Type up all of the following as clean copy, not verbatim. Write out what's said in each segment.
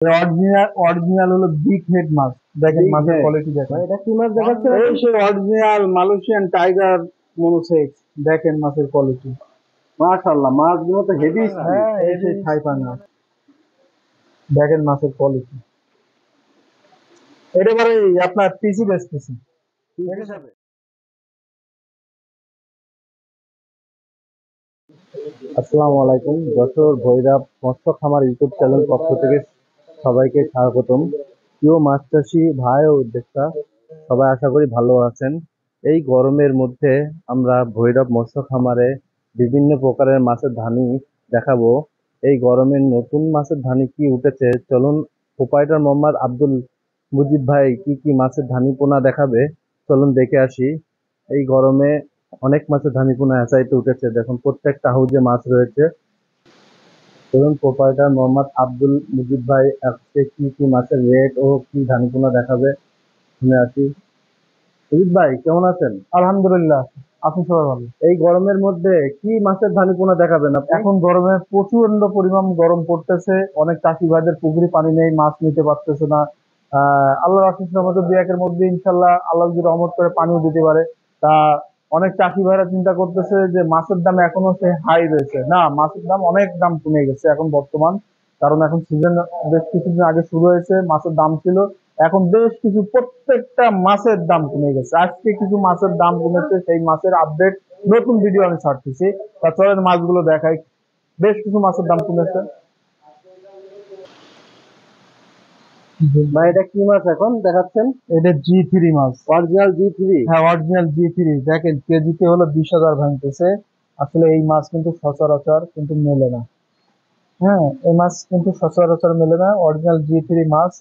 Original original হলো big head মাছ। দেখেন Big মাছের head। কোয়ালিটি দেখেন। ভাই এটা কি মাছ দেখাচ্ছেন এই এখন? সেই অরিজিনাল মালয়েশিয়ান টাইগার মনোসেক্স। দেখেন মাছের কোয়ালিটি। মাশাআল্লাহ, মাছগুলো তো হেভি সাইজ। হ্যাঁ, এই সেই থাইপাঙ্গা। দেখেন মাছের কোয়ালিটি। এটা এবারে আপনার পিসি বেচতেছি। কি ঠিক আছে? হিসাবে? আসসালামু আলাইকুম। যশোর ভৈরব মৎস্য খামার ইউটিউব চ্যানেল পক্ষ থেকে সবাইকে স্বাগতম। প্রিয় মাছ চাষি ভাই ও উদ্যোক্তা, সবাই আশা করি ভালো আছেন। এই গরমের মধ্যে আমরা ভৈরব মৎস্য খামারে বিভিন্ন প্রকারের মাছের ধানি দেখাবো। এই গরমের নতুন মাছের ধানি কি উঠেছে, চলুন প্রোপাইটার মোহাম্মদ আব্দুল মুজিব ভাই কি কি মাছের ধানি পোনা দেখাবে, চলুন দেখে আসি। এই গরমে অনেক মাছের ধানি পোনা হ্যাচাইতে উঠেছে, দেখুন প্রত্যেকটা হাউজে মাছ রয়েছে। ধরুন প্রোপাইটার মোহাম্মদ আব্দুল মুজিব ভাই আজকে কি কি মাছের রেট ও কি ধানি পোনা দেখাবে শুনে আসি। সুজিত ভাই কেমন আছেন? আলহামদুলিল্লাহ, আপনি সবাই ভালো? এই গরমের মধ্যে কি মাছের ধানি পোনা দেখাবেন আপনি? এখন গরমে প্রচন্ড পরিমাণ গরম পড়তেছে, অনেক চাষি ভাইদের পুকুরে পানি নেই, মাছ নিতে পারতেছে না। আল্লাহর আশিস রহমতে দুই একের মধ্যে ইনশাল্লাহ আল্লাহ যদি রহমত করে পানিও দিতে পারে। তা অনেক চাষি ভাইরা চিন্তা করতেছে যে মাছের দাম এখনো সে হাই রয়েছে। না, মাছের দাম অনেক দাম কমে গেছে এখন বর্তমান। কারণ এখন সিজন বেশ কিছুদিন আগে শুরু হয়েছে, মাছের দাম ছিল, এখন বেশ কিছু প্রত্যেকটা মাছের দাম কমে গেছে। আজকে কিছু মাছের দাম কমেছে, সেই মাছের আপডেট নতুন ভিডিও আমি ছাড়তেছি। তা চলেন মাছগুলো দেখাই। বেশ কিছু মাছের দাম কমেছে। ভাই এটা কি মাছ এখন দেখাচ্ছেন? এটা G3 মাছ। Original G3। হ্যাঁ, অরিজিনাল G3। দেখেন কেজিতে হলো 20,000 ভাঙতেছে। আসলে এই মাছ কিন্তু সচরাচর কিন্তু মেলে না। হ্যাঁ, এই মাছ কিন্তু সচরাচর মেলে না, অরিজিনাল G3 মাছ।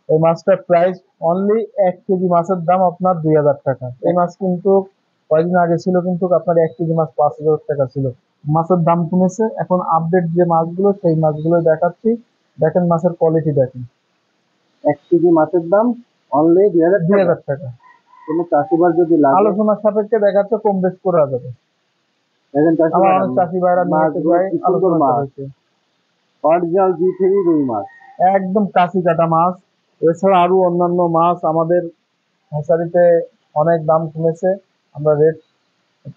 এই মাছটার প্রাইস অনলি 1 কেজি মাছের দাম আপনার 2,000 টাকা। এই মাছ কিন্তু কয়েকদিন আগে ছিল কিন্তু আপনার 1 কেজি মাছ 5,000 টাকা ছিল। মাছের দাম কমেছে, এখন আপডেট যে মাছগুলো সেই মাছগুলো দেখাচ্ছি। দেখেন মাছের কোয়ালিটি দেখেন। 1 কেজি মাছের দাম অনলি 2000 টাকা। 2,000 টাকা। কোনো চাষিবার যদি লাগে, আলোচনার সাপেক্ষে দেখাচ্ছে, কম বেশ করা যাবে। দেখেন চাষি আমার ভাইরা অনেক চাষি ভাইরা নিয়েছে মাছগুলো যায় কি সুন্দর আলোচনার মাছ। সাপেক্ষে। অরিজিনাল G3 রুই মাছ। একদম কাঁচি কাটা মাছ। এছাড়া আরো অন্যান্য মাছ আমাদের হ্যাচারিতে অনেক দাম কমেছে। আমরা রেট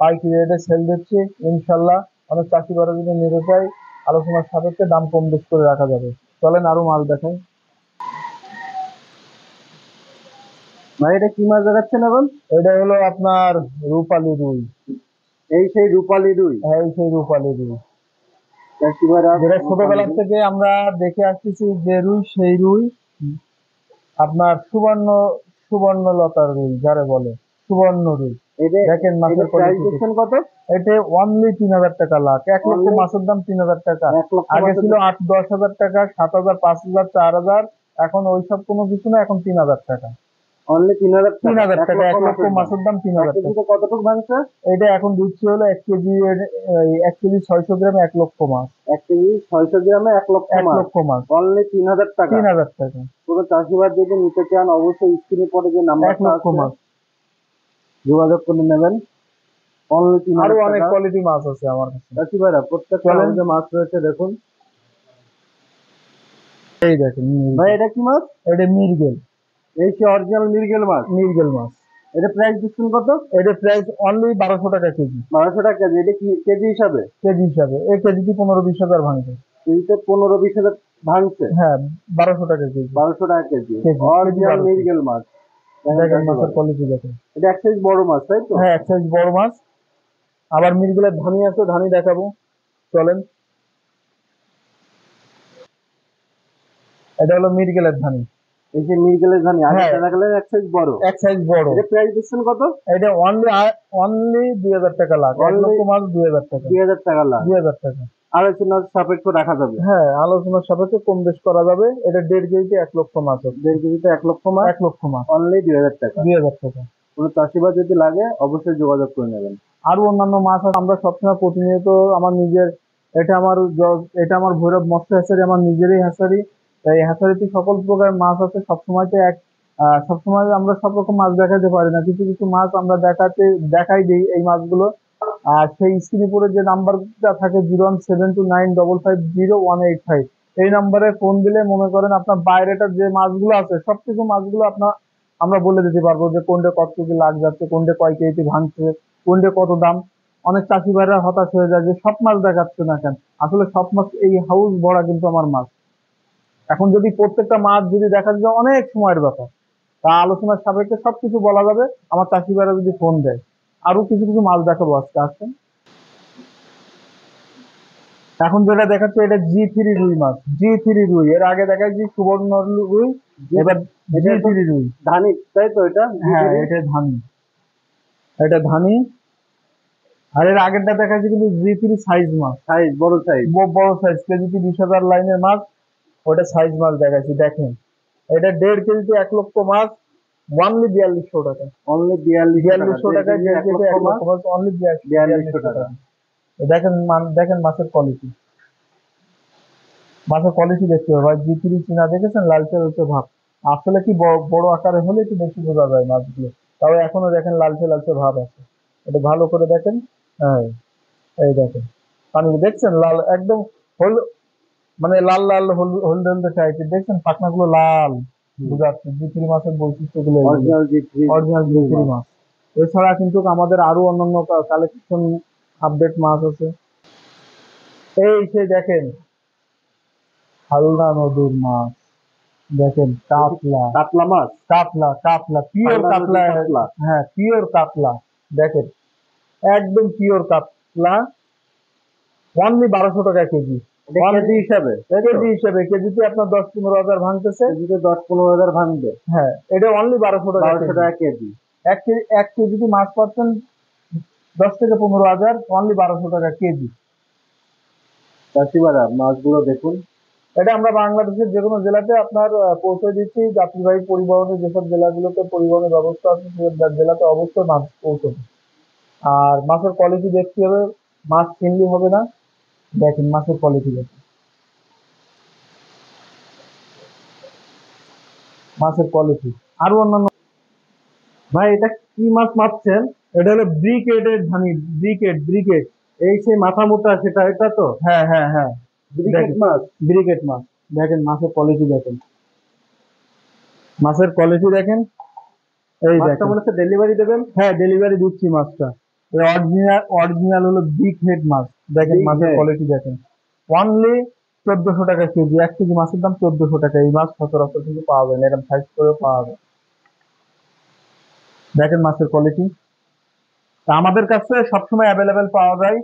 পাইকারি রেটে সেল দিচ্ছি ইনশাল্লাহ। অনেক চাষি ভাইরা যদি নিতে চাই আলোচনার সাপেক্ষে দাম কম বেশ করে রাখা যাবে। চলেন আরো মাছ দেখাই। ভাই এটা কি মাছ দেখাচ্ছেন এখন? এটা হলো আপনার রূপালী রুই। এই সেই রূপালী রুই। হ্যাঁ, এই সেই রূপালী রুই, চাষি ভাইরা যেটা রূপালী ছোটবেলা রুই। থেকে আমরা দেখে আসতেছি যে রুই, সেই রুই আপনার সুবর্ণলতার রুই যারে বলে, সুবর্ণ রুই। এটা দেখেন এটা মাছের প্রাইস কোয়ালিটি। দিচ্ছেন কত? এটা অনলি 3,000 টাকা লাখ। 1 লক্ষ অনলি মাছের দাম 3,000 টাকা। 1 লক্ষ আগে মাছের ছিল দাম। 8-10,000 টাকা, 7,000, 5,000, 4,000। এখন ওইসব কোনো কিছু না, এখন 3,000 টাকা। অনলি 3000 তিন টাকা। হাজার 1 টাকা লক্ষ 1 লক্ষ মাছের দাম। মাছের দাম তিন 1 হাজার টাকা কেজিতে কতটুকু ভাঙছে? এটা এখন দিচ্ছি হলো 1 কেজি, 1 কেজি 600 গ্রামে 1 লক্ষ মাছ। 1 কেজি 600 গ্রামে 1 লক্ষ এক মাছ। লক্ষ মাছ অনলি 3000 টাকা। 3,000 টাকা। কোনো চাষিবাদ যদি নিতে চান অবশ্যই স্ক্রিনে পরে যে 1 নাম্বারটা লক্ষ আছে মাছ। যোগাযোগ করে নেবেন। অনলি আরো 3000 অনেক টাকা। কোয়ালিটি মাছ আছে আমার কাছে। চাষি ভাইরা প্রত্যেকটা চলেন হাউজে মাছ রয়েছে দেখুন। এই দেখেন ভাই মৃগেল। এটা কি মাছ? এটা মৃগেল। এই সে অরিজিনাল মৃগেল মাছ। মৃগেল মাছ। এটা প্রাইস দিচ্ছেন কত? এটা প্রাইস অনলি 1,200 টাকা কেজি। 1200 টাকা কেজি। এটা কি কেজি হিসাবে? কেজি হিসাবে এই কেজিতে 15-20 হাজার ভাঙবে। কেজিতে 15-20 হাজার ভাঙছে। হ্যাঁ, 1,200 টাকা কেজি। 1200 টাকা কেজি। KG original 1,200। মৃগেল মাছ। দেখেন দেখেন চাষি মাছের ভাইরা। কোয়ালিটি দেখেন। এটা এক সাইজ বড় মাছ তাই তো? হ্যাঁ, এক সাইজ বড় মাছ। আবার মৃগেলের ধানি আছে, ধানি দেখাবো। চলেন। এটা হলো মৃগেলের ধানি। এই যে মৃগেলের ধানি আগে হ্যাঁ, দেখালেন এক সাইজ বড়। এক সাইজ বড়। এটা প্রাইস দিচ্ছেন কত? এটা অনলি অনলি 2,000 টাকা লাখ। 1 অনলি লক্ষ মাছ 2,000 টাকা। 2000 টাকা লাখ। 2,000 টাকা। আলোচনার সাপেক্ষ রাখা যাবে। হ্যাঁ, আলোচনার সাপেক্ষে কম বেশ করা যাবে। এটা 1.5 কেজিতে 1 লক্ষ মাছ হচ্ছে। 1.5 কেজিতে 1 লক্ষ মাছ। 1 লক্ষ মাছ অনলি 2000 টাকা। 2,000 টাকা। কোনো চাষিবাদ যদি লাগে অবশ্যই যোগাযোগ করে নেবেন। আরো অন্যান্য মাছ আছে। আমরা সবসময় প্রতিনিয়ত আমার নিজের, এটা আমার ভৈরব মৎস্য হ্যাচারি, আমার নিজেরই হ্যাচারি। এই হ্যাচারিতে সকল প্রকার মাছ আছে। সবসময় তো সবসময় আমরা সব রকম মাছ দেখাতে পারি না, কিছু কিছু মাছ আমরা দেখাই দিই এই মাছগুলো। আর সেই স্ক্রিনে পরে যে নাম্বারটা থাকে 01729550185, এই নাম্বারে ফোন দিলে মনে করেন আপনার বাইরেটা যে মাছগুলো আছে সবকিছু মাছগুলো আমরা বলে দিতে পারবো যে কোনটা কত কেজি লাগ যাচ্ছে, কোনটা কয় কেজি ভাঙছে, কোনটা কত দাম। অনেক চাষি ভাইরা হতাশ হয়ে যায় যে সব মাছ দেখাচ্ছে না কেন। আসলে সব মাছ এই হাউস ভরা কিন্তু আমার মাছ। এখন যদি প্রত্যেকটা মাছ যদি দেখা যায় অনেক সময়ের ব্যাপার, তা আলোচনার সাপেক্ষে সবকিছু বলা যাবে আমার চাষি ভাইরা যদি ফোন দেয়। আরো কিছু কিছু মাছ দেখাবো আজকে, আসেন। এখন যেটা দেখাচ্ছে এটা G3 রুই মাছ, G3 রুই। এর আগে দেখাচ্ছি সুবর্ণ রুই, এবার G3 রুই। ধানি, তাই তো এটা? হ্যাঁ, এটা ধানি, এটা ধানি। আর এর আগেরটা দেখাচ্ছি কিন্তু G3 সাইজ মাছ, সাইজ, বড় সাইজ। বড় সাইজ, কেজিতে 20,000 লাইনের মাছ। ওটা সাইজ মাছ দেখাচ্ছি, দেখেন এটা 1.5 কেজিতে 1 লক্ষ মাছ, অনলি 4200 টাকা। অনলি 4200 টাকায় 1.5 কেজি 1 লক্ষ মাছ, অনলি 4200 টাকা। দেখেন দেখেন মাছের কোয়ালিটি, মাছের কোয়ালিটি দেখতে হবে ভাই। G3 চীনা দেখেছেন, লালচে লালচে ভাব। আসলে কি বড় আকারে হলে একটু বেশি বোঝা যায় মাছগুলো, তবে এখনো দেখেন লালচে লালচে ভাব আছে। এটা ভালো করে দেখেন। হ্যাঁ, এই দেখেন পানি দেখছেন, লাল একদম হল, মানে লাল লাল হলদে হলদে টাইপের, দেখছেন পাখনাগুলো লাল। বোঝা যাচ্ছে G3 মাছের বৈশিষ্ট্যগুলো, অরিজিনাল G3, অরিজিনাল G3 মাছ। এছাড়া কিন্তু আমাদের আরো অন্যান্য কালেকশন আপডেট মাছ আছে। এই সে দেখেন হালদা নদীর মাছ, দেখেন কাতলা, কাতলা মাছ, কাতলা কাতলা, পিওর হালদা নদীর কাতলা। কাতলা। হ্যাঁ, পিওর কাতলা, দেখেন একদম পিওর কাতলা, অনলি 1200 টাকা কেজি। এটা কেজি হিসাবে, তাই তো? কেজি হিসেবে, কেজিতে আপনার 10-15 হাজার ভাঙতেছে। কেজিতে 10-15 হাজার ভাঙবে। হ্যাঁ, এটা অনলি 1200 টাকা 1200 টাকা কেজি। এক কেজিতে মাছ পাচ্ছেন 10 থেকে 15 হাজার, অনলি 1200 টাকা কেজি। চাষিবারা মাছগুলো দেখুন। এটা আমরা বাংলাদেশের যে কোনো জেলাতে আপনার পৌঁছে দিচ্ছি। যাত্রীবাহী পরিবহনে যেসব জেলাগুলোতে পরিবহনের ব্যবস্থা আছে সেই জেলাতে অবশ্যই মাছ পৌঁছবে। আর মাছের কোয়ালিটি দেখতে হবে, মাছ কিনলে হবে না। দেখেন মাছের কোয়ালিটি দেখেন, মাছের কোয়ালিটি। আরো অন্যান্য ভাই এটা কি মাছ মারছেন? এটা হলো ব্রিকেটের ধানি, ব্রিকেট। এই সেই মাথা মোটা সেটা, এটা তো? হ্যাঁ হ্যাঁ হ্যাঁ, ব্রিকেট দেখেন মাছ। ব্রিকেট মাছ। দেখেন মাছের কোয়ালিটি দেখেন, মাছের কোয়ালিটি দেখেন। এই মাছটা দেখেন, মনে হচ্ছে ডেলিভারি দেবেন। হ্যাঁ ডেলিভারি দিচ্ছি মাছটা। অরিজিনাল হলো বিগ হেড মাছ। দেখেন Big মাছের head। কোয়ালিটি দেখেন, অনলি 1400 টাকা কেজি। 1 কেজি মাছের দাম 1400 টাকা। এই মাছ সচরাচর কিন্তু পাওয়া যায় না, এরকম সাইজ করেও পাওয়া যায়। দেখেন মাছের কোয়ালিটি। তা আমাদের কাছে সবসময় অ্যাভেলেবেল পাওয়া যায়।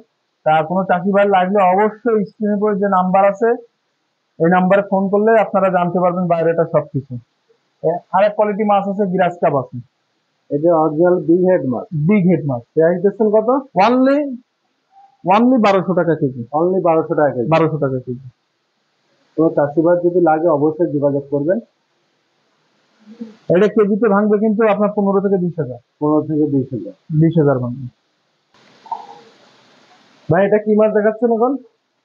তা কোনো চাষি ভাই লাগলে অবশ্যই স্ক্রিনে পরে যে নাম্বার আছে এই নাম্বারে ফোন করলে আপনারা জানতে পারবেন বাইরেটা সবকিছু। আরেক কোয়ালিটি মাছ আছে, গ্রাস কাপ আছে, এটা অরিজিনাল বিগ হেড মাছ। বিগ হেড মাছ। প্রাইস দিচ্ছেন কত? অনলি 1200 টাকা কেজি। অনলি 1200 টাকা কেজি। 1200 টাকা কেজি। কোনো চাষিবাদ যদি লাগে অবশ্যই যোগাযোগ করবেন। এটা কেজিতে ভাঙবে কিন্তু আপনার 15 থেকে 20,000। 15 থেকে 20,000। 20,000 ভাঙবে। ভাই এটা কি মাছ দেখাচ্ছেন এখন?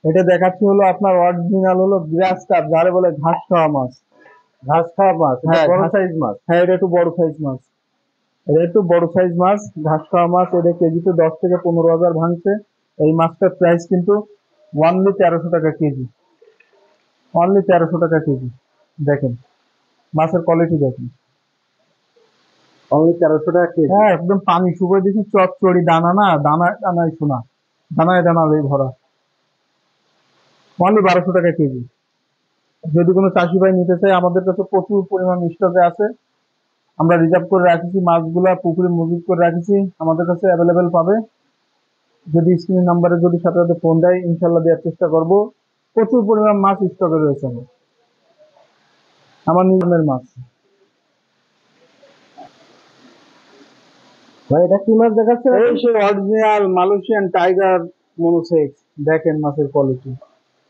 এটা দেখাচ্ছি হলো আপনার অরিজিনাল হলো গ্রাস কাপ, যারে বলে ঘাস খাওয়া মাছ। ঘাস খাওয়া মাছ, এটা হ্যাঁ, বড় সাইজ মাছ। হ্যাঁ, এটা একটু বড় সাইজ মাছ। এটা একটু বড় সাইজ মাছ, ঘাস খাওয়া মাছ। এটা কেজিতে 10 থেকে 15,000 ভাঙছে। এই মাছটার প্রাইস কিন্তু অনলি 1300 টাকা কেজি, অনলি 1300 টাকা কেজি। দেখেন মাছের কোয়ালিটি দেখেন। অনলি 1300 টাকা কেজি। হ্যাঁ, একদম পানি শুকিয়ে দিয়েছে, চচ্চড়ি, দানা না, দানায় দানায় শোনা, দানায় দানায় ভরা। অনলি 1200 টাকা কেজি। যদি কোনো চাষি ভাই নিতে চায় আমাদের কাছে প্রচুর পরিমাণ স্টকে আছে। আমরা রিজার্ভ করে রাখেছি মাছগুলা, পুকুরে মজুত করে রাখেছি, আমাদের কাছে অ্যাভেলেবেল পাবে। যদি স্ক্রিন নাম্বারে যদি সাথে সাথে ফোন দেয় ইনশাল্লাহ দেওয়ার চেষ্টা করব। প্রচুর পরিমাণ মাছ স্টকে রয়েছে আমার নিজের মাছ। ভাই এটা কি মাছ দেখাচ্ছেন? এই সে অরিজিনাল মালয়েশিয়ান টাইগার মনোসেক্স। দেখেন মাছের কোয়ালিটি।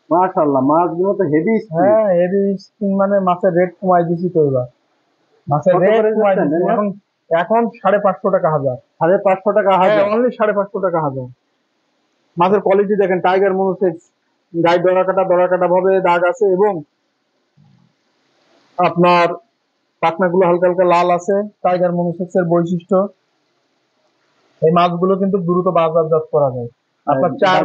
মাশাআল্লাহ, মাছগুলো তো হেভি স্পিড। হ্যাঁ, হেভি স্কিন, মানে মাছের রেট কমাই দিছি তো এবার। মাছের কত রেট করে কমাই যাচ্ছেন দিছি, এগুলো? এখন এখন 550 টাকা হাজার। 550 টাকা হ্যাঁ, হাজার। অনলি 550 টাকা হাজার। মাছের কোয়ালিটি দেখেন, টাইগার মনোসেক্স, গায়ে ডরা কাটা ভাবে দাগ আছে এবং আপনার পাখনাগুলো হালকা হালকা লাল আছে। টাইগার মনোসেক্স এর বৈশিষ্ট্য। এই মাছগুলো কিন্তু দ্রুত বাজারজাত করা যায়। আপনার 4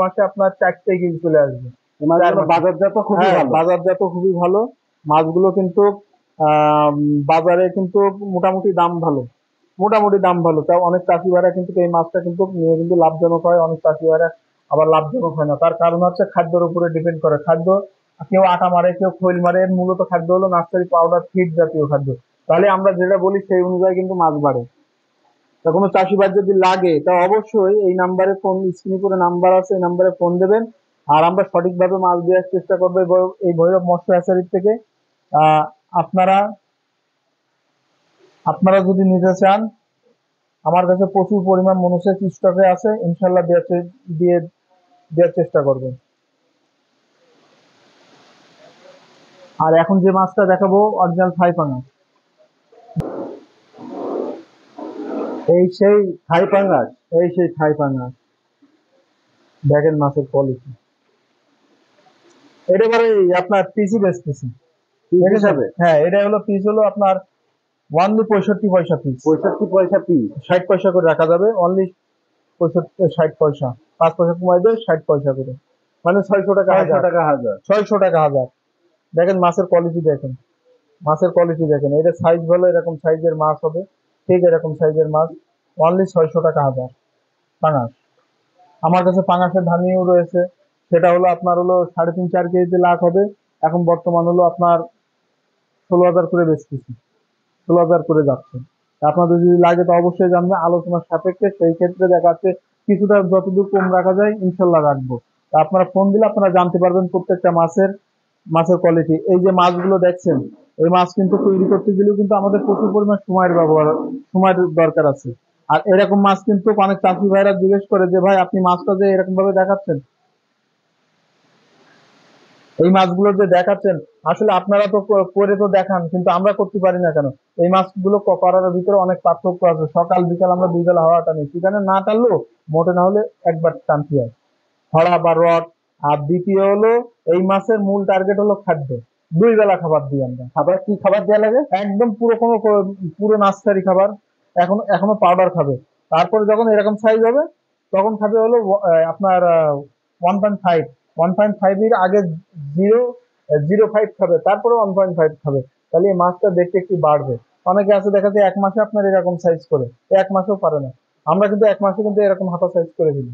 মাসে আপনার 4 কেজি চলে আসবে। এই মাছগুলো 4 মাসের। বাজারজাত খুবই হ্যাঁ, ভালো। বাজারজাত খুবই ভালো। মাছগুলো কিন্তু বাজারে কিন্তু মোটামুটি দাম ভালো, মোটামুটি দাম ভালো। তাও অনেক চাষি ভাইরা কিন্তু এই মাছটা কিন্তু নিয়ে কিন্তু লাভজনক হয়, অনেক চাষি ভাইরা আবার লাভজনক হয় না। তার কারণ হচ্ছে খাদ্যের উপরে ডিপেন্ড করে। খাদ্য, কেউ আটা মারে, কেউ খৈল মারে। এর মূলত খাদ্য হলো নার্সারি পাউডার, ফিড জাতীয় খাদ্য। তাহলে আমরা যেটা বলি সেই অনুযায়ী কিন্তু মাছ বাড়ে। তা কোনো চাষিবাদ যদি লাগে তা অবশ্যই এই নাম্বারে ফোন, স্ক্রিনে করে নাম্বার আছে, এই নাম্বারে ফোন দেবেন। আর আমরা সঠিকভাবে মাছ দেওয়ার চেষ্টা করবো এই ভৈরব মৎস্য হ্যাচারির থেকে। আহ, আপনারা আপনারা যদি নিতে চান, আমার কাছে প্রচুর পরিমাণ মনুষ্যের স্টকে আছে, ইনশাল্লাহ দিয়ে দেওয়ার চেষ্টা করবেন। আর এখন যে মাছটা দেখাবো অরিজিনাল থাই পাঙাশ। এই সেই থাই পাঙ্গাস। এই সেই থাই পাঙাশ, দেখেন মাছের কোয়ালিটি। এটা এবারে আপনার পিসি বেচতেছি। পিস দেখেছেন? হিসাবে হ্যাঁ, এটা হলো পিস হলো আপনার অনলি 65 পয়সা পিস। 65 পয়সা পিস। 60 পয়সা করে রাখা যাবে, অনলি 65 60 পয়সা, 5 পয়সা কমাই দেয়, 60 পয়সা করে, মানে 600 টাকা 600 হাজার। টাকা হাজার। 600 টাকা হাজার। দেখেন মাছের কোয়ালিটি, দেখেন মাছের কোয়ালিটি দেখেন। এটা সাইজ ভালো, এরকম সাইজের মাছ হবে, ঠিক এরকম সাইজের মাছ। অনলি 600 টাকা হাজার পাঙাশ। আমার কাছে পাঙাশের ধানিও রয়েছে, সেটা হলো আপনার হলো 3.5 4 কেজিতে লাখ হবে। এখন বর্তমান হলো আপনার 16,000 করে বেচতেছি, 16,000 করে যাচ্ছে। আপনাদের যদি লাগে তো অবশ্যই জানবেন, আলোচনার সাপেক্ষে সেই ক্ষেত্রে দেখা যাচ্ছে কিছুটা যতদূর কম রাখা যায় ইনশাল্লাহ রাখবো। তা আপনারা ফোন দিলে আপনারা জানতে পারবেন প্রত্যেকটা মাছের কোয়ালিটি। এই যে মাছগুলো দেখছেন, এই মাছ কিন্তু তৈরি করতে গেলেও কিন্তু আমাদের প্রচুর পরিমাণ সময়ের দরকার আছে। আর এরকম মাছ কিন্তু অনেক চাষি ভাইরা জিজ্ঞেস করে যে ভাই আপনি মাছটা যে এরকম ভাবে দেখাচ্ছেন, এই মাছগুলো যে দেখাচ্ছেন, আসলে আপনারা তো করে তো দেখান, কিন্তু আমরা করতে পারি না কেন? এই মাছগুলো করার ভিতরে অনেক পার্থক্য আছে। সকাল বিকাল আমরা 2 বেলা হাওয়া টানি, সেখানে না টানলেও মোটে না হলে একবার টানতে হয়, খড়া বা রড। আর দ্বিতীয় হলো এই মাছের মূল টার্গেট হলো খাদ্য। 2 বেলা খাবার দিই আমরা। খাবার কি খাবার দেওয়া লাগে? একদম পুরো নার্সারি খাবার। এখনো পাউডার খাবে। তারপরে যখন এরকম সাইজ হবে তখন খাবে হলো আপনার 1.5। 1.5 এর আগে 0.05 খাবে, তারপরে 1.5 খাবে। তাহলে এই মাছটা দেখতে একটু বাড়বে। অনেকে আছে দেখা যায় 1 মাসে আপনার এরকম সাইজ করে, 1 মাসেও পারে না। আমরা কিন্তু 1 মাসে কিন্তু এরকম হাতা সাইজ করে দিই।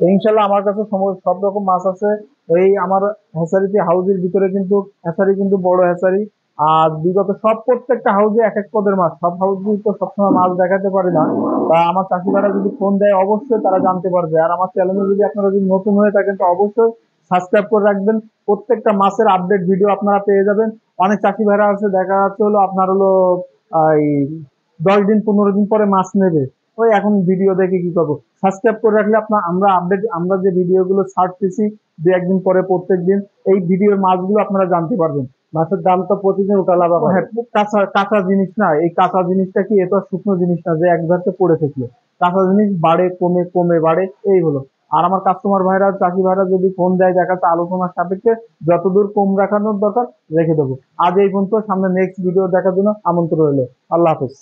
তো ইনশাল্লাহ আমার কাছে সব রকম মাছ আছে। এই আমার হ্যাচারিতে, হাউজের ভিতরে কিন্তু হ্যাচারি কিন্তু বড় হ্যাচারি। আর বিগত প্রত্যেকটা হাউজে এক এক পদের মাছ, সব হাউজে তো সবসময় মাছ দেখাতে পারি না। তা আমার চাষিভাইরা যদি ফোন দেয় অবশ্যই তারা জানতে পারবে। আর আমার চ্যানেলে যদি আপনারা যদি নতুন হয়ে থাকেন তো অবশ্যই সাবস্ক্রাইব করে রাখবেন। প্রত্যেকটা মাছের আপডেট ভিডিও আপনারা পেয়ে যাবেন। অনেক চাষি ভাইরা আছে দেখা যাচ্ছে হলো আপনার হলো এই 10 দিন 15 দিন পরে মাছ নেবে, ওই এখন ভিডিও দেখে কি করবো? সাবস্ক্রাইব করে রাখলে আপনার আমরা যে ভিডিওগুলো ছাড়তেছি 2 1 দিন পরে প্রত্যেক দিন, এই ভিডিওর মাছগুলো আপনারা জানতে পারবেন। মাছের দাম তো প্রতিদিন উঠালাভা করে। হ্যাঁ, কাঁচা জিনিস না, এই কাঁচা জিনিসটা কি, এটা শুকনো জিনিস না যে একবারতে পড়ে থাকলো। কাঁচা জিনিস বাড়ে, কমে কমে বাড়ে, এই হলো। আর আমার কাস্টমার ভাইরা, চাষি ভাইরা যদি ফোন দেয় দেখাচ্ছে আলোচনার সাপেক্ষে যতদূর কম রাখানোর দরকার রেখে দেবো। আজ এই পর্যন্ত, সামনে নেক্সট ভিডিও দেখার জন্য আমন্ত্রণ রইলো। আল্লাহ হাফেজ।